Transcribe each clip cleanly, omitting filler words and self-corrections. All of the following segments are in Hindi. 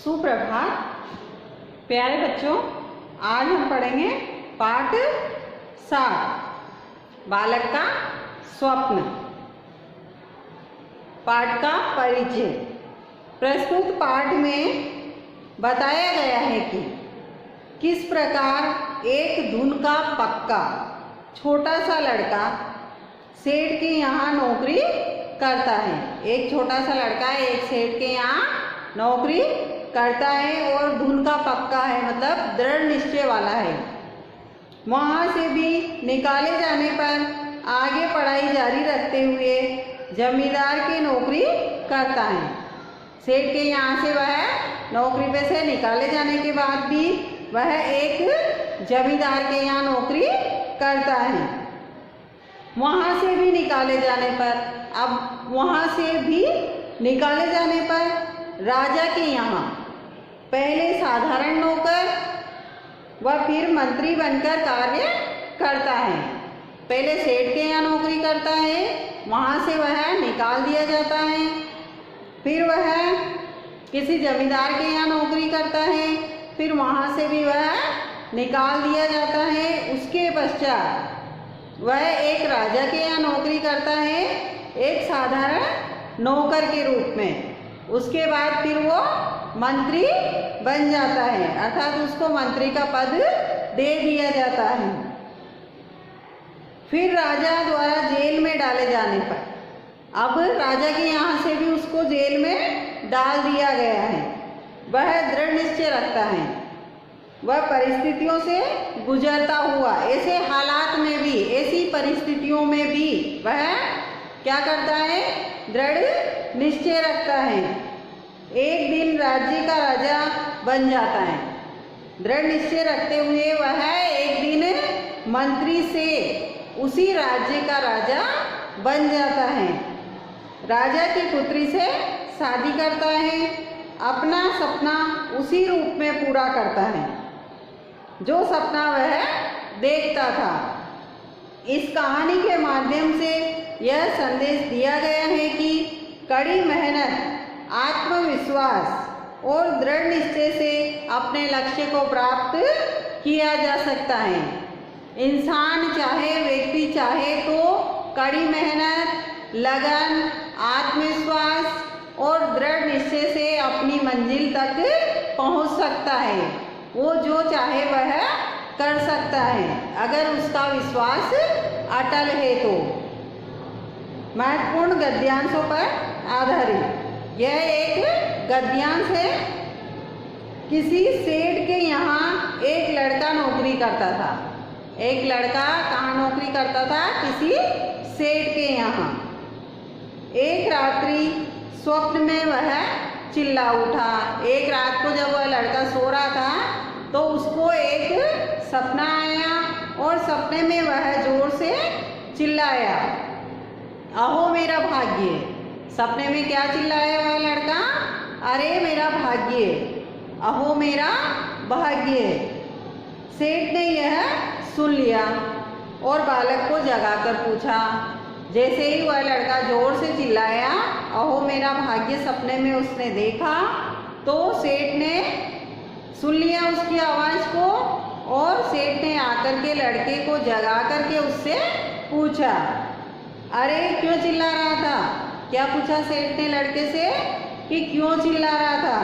सुप्रभात प्यारे बच्चों, आज हम पढ़ेंगे पाठ 7 बालक का स्वप्न। पाठ का परिचय। प्रस्तुत पाठ में बताया गया है कि किस प्रकार एक धुन का पक्का छोटा सा लड़का सेठ के यहाँ नौकरी करता है। एक छोटा सा लड़का एक सेठ के यहाँ नौकरी करता है और धुन का पक्का है, मतलब दृढ़ निश्चय वाला है। वहाँ से भी निकाले जाने पर आगे पढ़ाई जारी रखते हुए जमींदार की नौकरी करता है। सेठ के यहाँ से वह नौकरी पे से निकाले जाने के बाद भी वह एक जमींदार के यहाँ नौकरी करता है। वहाँ से भी निकाले जाने पर, अब वहाँ से भी निकाले जाने पर राजा के यहाँ पहले साधारण नौकर व फिर मंत्री बनकर कार्य करता है। पहले सेठ के यहाँ नौकरी करता है, वहाँ से वह निकाल दिया जाता है। फिर वह किसी जमींदार के यहाँ नौकरी करता है, फिर वहाँ से भी वह निकाल दिया जाता है। उसके पश्चात वह एक राजा के यहाँ नौकरी करता है, एक साधारण नौकर के रूप में। उसके बाद फिर वो मंत्री बन जाता है, अर्थात उसको मंत्री का पद दे दिया जाता है। फिर राजा द्वारा जेल में डाले जाने पर, अब राजा के यहाँ से भी उसको जेल में डाल दिया गया है। वह दृढ़ निश्चय रखता है, वह परिस्थितियों से गुजरता हुआ ऐसे हालात में भी, ऐसी परिस्थितियों में भी वह क्या करता है, दृढ़ निश्चय रखता है। एक दिन राज्य का राजा बन जाता है। दृढ़ निश्चय रखते हुए वह एक दिन मंत्री से उसी राज्य का राजा बन जाता है। राजा की पुत्री से शादी करता है, अपना सपना उसी रूप में पूरा करता है जो सपना वह देखता था। इस कहानी के माध्यम से यह संदेश दिया गया है कि कड़ी मेहनत, आत्मविश्वास और दृढ़ निश्चय से अपने लक्ष्य को प्राप्त किया जा सकता है। इंसान चाहे, व्यक्ति चाहे तो कड़ी मेहनत, लगन, आत्मविश्वास और दृढ़ निश्चय से अपनी मंजिल तक पहुंच सकता है। वो जो चाहे वह कर सकता है अगर उसका विश्वास अटल है तो। महत्वपूर्ण गद्यांशों पर आधारित यह एक गद्यांश है। किसी सेठ के यहाँ एक लड़का नौकरी करता था। एक लड़का कहाँ नौकरी करता था? किसी सेठ के यहाँ। एक रात्रि स्वप्न में वह चिल्ला उठा। एक रात को जब वह लड़का सो रहा था तो उसको एक सपना आया और सपने में वह जोर से चिल्लाया, अहो मेरा भाग्य। सपने में क्या चिल्लाया वह लड़का? अरे मेरा भाग्य, अहो मेरा भाग्य। सेठ ने यह सुन लिया और बालक को जगाकर पूछा। जैसे ही वह लड़का जोर से चिल्लाया, अहो मेरा भाग्य, सपने में उसने देखा तो सेठ ने सुन लिया उसकी आवाज़ को और सेठ ने आकर के लड़के को जगा करके उससे पूछा, अरे क्यों चिल्ला रहा था? क्या पूछा सेठ ने लड़के से कि क्यों चिल्ला रहा था?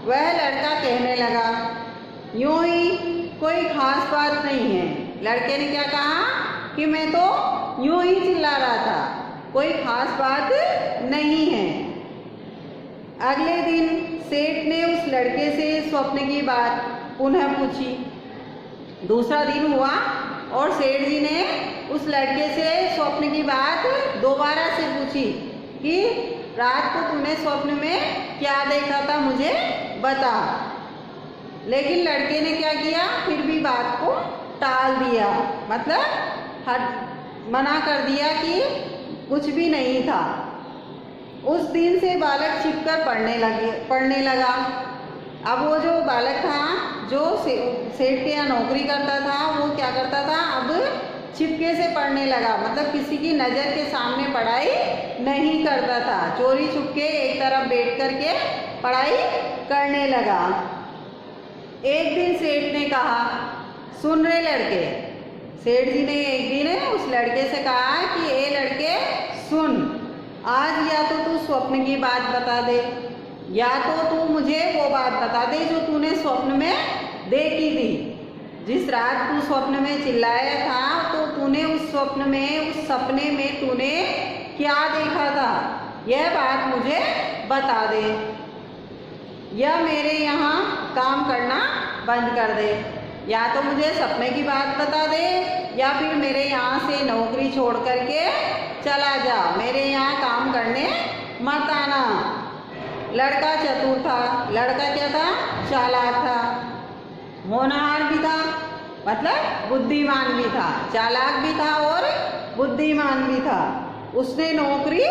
वह लड़का कहने लगा, यूं ही कोई खास बात नहीं है। लड़के ने क्या कहा कि मैं तो यूं ही चिल्ला रहा था, कोई खास बात नहीं है। अगले दिन सेठ ने उस लड़के से स्वप्न की बात पुनः पूछी। दूसरा दिन हुआ और सेठ जी ने उस लड़के से स्वप्न की बात दोबारा से पूछी कि रात को तूने स्वप्न में क्या देखा था, मुझे बता। लेकिन लड़के ने क्या किया, फिर भी बात को टाल दिया, मतलब मना कर दिया कि कुछ भी नहीं था। उस दिन से बालक छिपकर पढ़ने लगा। अब वो जो बालक था जो सेठ के यहाँ नौकरी करता था, वो क्या करता था, अब छिपके से पढ़ने लगा, मतलब किसी की नज़र के सामने पढ़ाई नहीं करता था, चोरी छुपके एक तरफ बैठ करके पढ़ाई करने लगा। एक दिन सेठ ने कहा, सुन रहे लड़के, सेठ जी ने एक दिन उस लड़के से कहा कि ए लड़के सुन, आज या तो तू स्वप्न की बात बता दे या तो तू मुझे वो बात बता दे जो तूने स्वप्न में देखी थी। जिस रात तू स्वप्न में चिल्लाया था तो तूने उस स्वप्न में, उस सपने में तूने क्या देखा था, यह बात मुझे बता दे या मेरे यहाँ काम करना बंद कर दे। या तो मुझे सपने की बात बता दे या फिर मेरे यहाँ से नौकरी छोड़ करके चला जा, मेरे यहाँ काम करने मत आना। लड़का चतुर था, लड़का क्या था, चालाक था, होनहार भी था, मतलब बुद्धिमान भी था, चालाक भी था और बुद्धिमान भी था। उसने नौकरी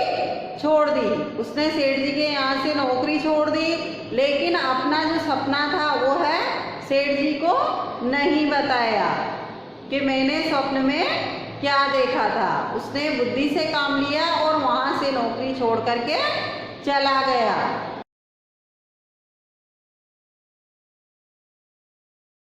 छोड़ दी, उसने सेठ जी के यहाँ से नौकरी छोड़ दी, लेकिन अपना जो सपना था वो है सेठ जी को नहीं बताया कि मैंने स्वप्न में क्या देखा था। उसने बुद्धि से काम लिया और वहाँ से नौकरी छोड़ करके चला गया।